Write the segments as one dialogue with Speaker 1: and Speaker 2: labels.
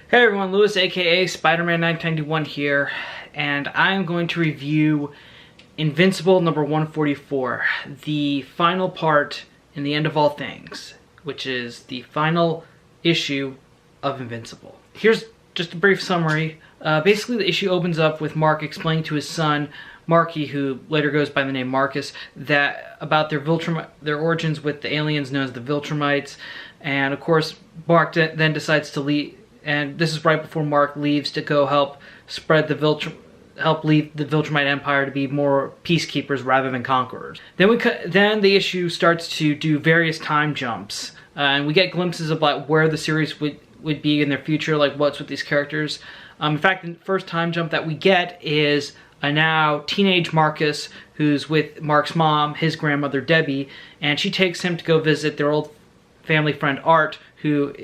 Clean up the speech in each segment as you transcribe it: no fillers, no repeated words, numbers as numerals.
Speaker 1: Hey everyone, Lewis aka Spider-Man 991 here, and I'm going to review Invincible number 144, the final part in the End of All Things, which is the final issue of Invincible. Here's just a brief summary. Basically the issue opens up with Mark explaining to his son, Marky, who later goes by the name Marcus, that about their origins with the aliens known as the Viltrumites, and of course Mark then decides to leave. And this is right before Mark leaves to go help spread help lead the Viltrumite Empire to be more peacekeepers rather than conquerors. Then the issue starts to do various time jumps, and we get glimpses about where the series would be in their future, like what's with these characters. In fact, the first time jump that we get is a now teenage Marcus who's with Mark's mom, his grandmother Debbie, and she takes him to go visit their old family friend Art, who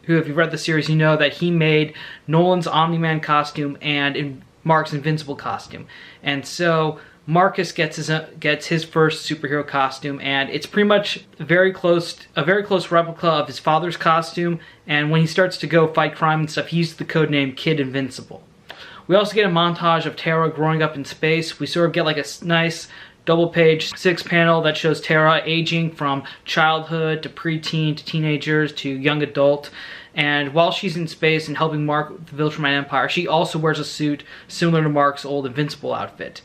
Speaker 1: if you've read the series, you know that he made Nolan's Omni-Man costume and Mark's Invincible costume. And so Marcus gets his first superhero costume, and it's pretty much a very close replica of his father's costume. And when he starts to go fight crime and stuff, he uses the codename Kid Invincible. We also get a montage of Tara growing up in space. We sort of get like a nice double-page 6-panel that shows Tara aging from childhood to preteen to teenagers to young adult. And while she's in space and helping Mark with the Viltrumite Empire, she also wears a suit similar to Mark's old Invincible outfit.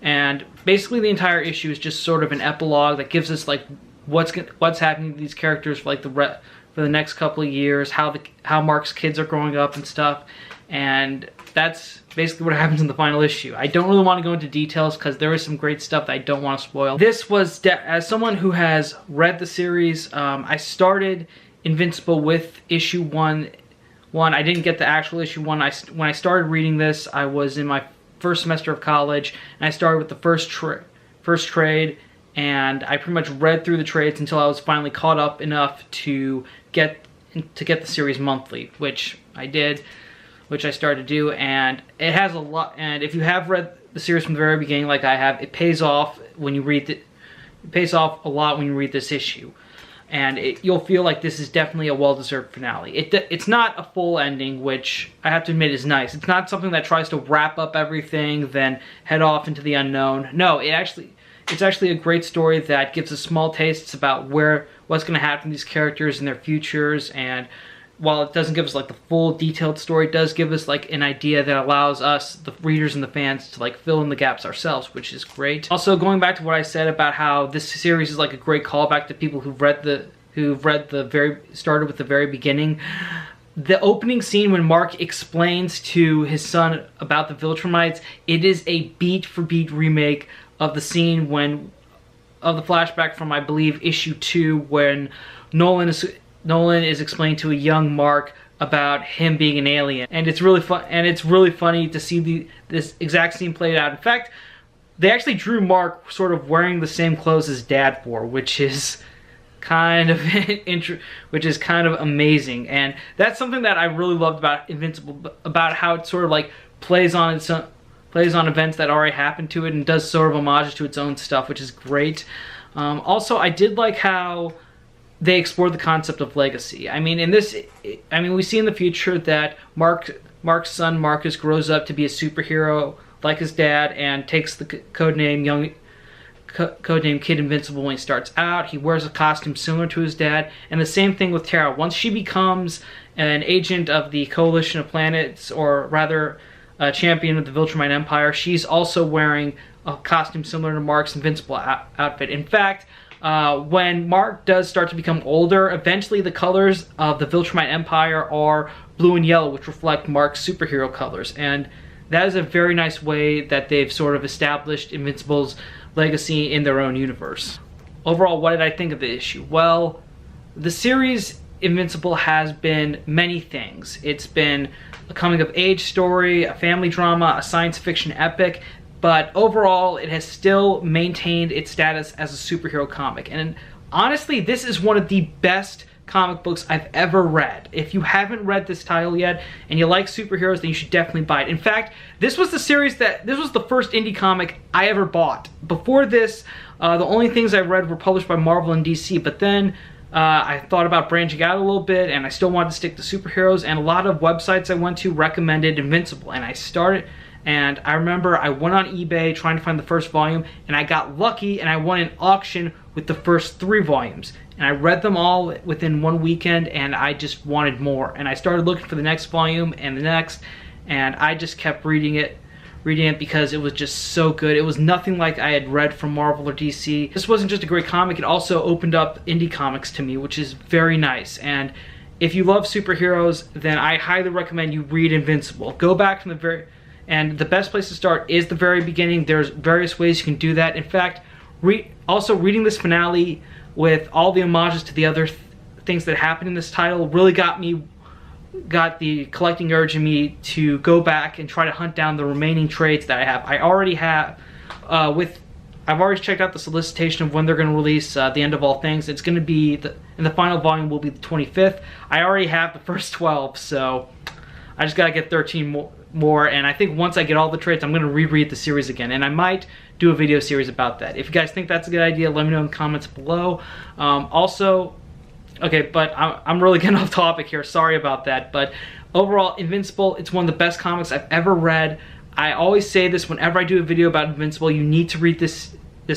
Speaker 1: And basically the entire issue is just sort of an epilogue that gives us like what's happening to these characters for like for the next couple of years, how Mark's kids are growing up and stuff. And that's basically what happens in the final issue. I don't really want to go into details because there is some great stuff that I don't want to spoil. This was, as someone who has read the series, I started Invincible with issue 1. I didn't get the actual issue 1. When I started reading this, I was in my first semester of college, and I started with the first trade, and I pretty much read through the trades until I was finally caught up enough to get the series monthly, which I did. Which I started to do, and it has a lot. And if you have read the series from the very beginning, like I have, it pays off when you read it. It pays off a lot when you read this issue, and you'll feel like this is definitely a well-deserved finale. It's not a full ending, which I have to admit is nice. It's not something that tries to wrap up everything, then head off into the unknown. No, it's actually a great story that gives us small tastes about what's going to happen to these characters and their futures. And while it doesn't give us like the full detailed story, it does give us like an idea that allows us, the readers and the fans, to like fill in the gaps ourselves, which is great. Also, going back to what I said about how this series is like a great callback to people started with the very beginning. The opening scene when Mark explains to his son about the Viltrumites, it is a beat for beat remake of the scene of the flashback from, I believe, issue 2, when Nolan is explaining to a young Mark about him being an alien, and it's really fun. And it's really funny to see this exact scene played out. In fact, they actually drew Mark sort of wearing the same clothes as Dad wore, which is kind of amazing. And that's something that I really loved about Invincible, about how it sort of like plays on events that already happened to it and does sort of homage to its own stuff, which is great. Also, I did like how they explored the concept of legacy. I mean, we see in the future that Mark's son Marcus grows up to be a superhero like his dad and takes the codename Kid Invincible when he starts out. He wears a costume similar to his dad, and the same thing with Tara. Once she becomes an agent of the Coalition of Planets, or rather a champion of the Viltrumite Empire, she's also wearing a costume similar to Mark's Invincible outfit. In fact, when Mark does start to become older, eventually the colors of the Viltrumite Empire are blue and yellow, which reflect Mark's superhero colors. And that is a very nice way that they've sort of established Invincible's legacy in their own universe. Overall, what did I think of the issue? Well, the series Invincible has been many things. It's been a coming-of-age story, a family drama, a science fiction epic, but overall, it has still maintained its status as a superhero comic. And honestly, this is one of the best comic books I've ever read. If you haven't read this title yet and you like superheroes, then you should definitely buy it. In fact, this was the first indie comic I ever bought. Before this, the only things I read were published by Marvel and DC, but then I thought about branching out a little bit, and I still wanted to stick to superheroes, and a lot of websites I went to recommended Invincible, and I remember I went on eBay trying to find the first volume, and I got lucky and I won an auction with the first 3 volumes. And I read them all within one weekend, and I just wanted more. And I started looking for the next volume and the next, and I just kept reading it because it was just so good. It was nothing like I had read from Marvel or DC. This wasn't just a great comic, it also opened up indie comics to me, which is very nice. And if you love superheroes, then I highly recommend you read Invincible. Go back from and the best place to start is the very beginning. There's various ways you can do that. In fact, also reading this finale with all the homages to the other things that happened in this title really got the collecting urge in me to go back and try to hunt down the remaining trades that I have. I already have, I've already checked out the solicitation of when they're going to release The End of All Things. It's going to be, and the final volume will be the 25th. I already have the first 12, so I just got to get 13 more, and I think once I get all the trades, I'm going to reread the series again, and I might do a video series about that. If you guys think that's a good idea, let me know in the comments below. Also, okay, but I'm really getting off topic here, sorry about that, but overall, Invincible, it's one of the best comics I've ever read. I always say this whenever I do a video about Invincible, you need to read this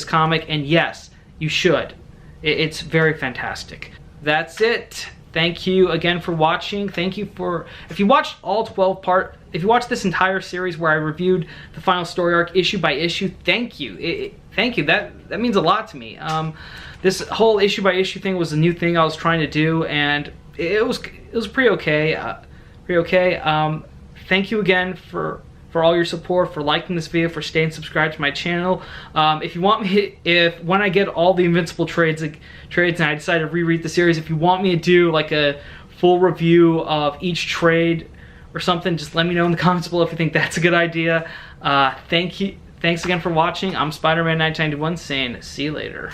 Speaker 1: comic, and yes, you should. It's very fantastic. That's it. Thank you again for watching. Thank you for, if you watched all 12 if you watched this entire series where I reviewed the final story arc issue by issue, thank you. Thank you, that means a lot to me. This whole issue by issue thing was a new thing I was trying to do, and it was pretty okay. Thank you again for all your support, for liking this video, for staying subscribed to my channel. If you want me, when I get all the Invincible trades and I decide to reread the series, if you want me to do like a full review of each trade or something, just let me know in the comments below if you think that's a good idea. Thanks again for watching. I'm Spider-Man 1991 saying see you later.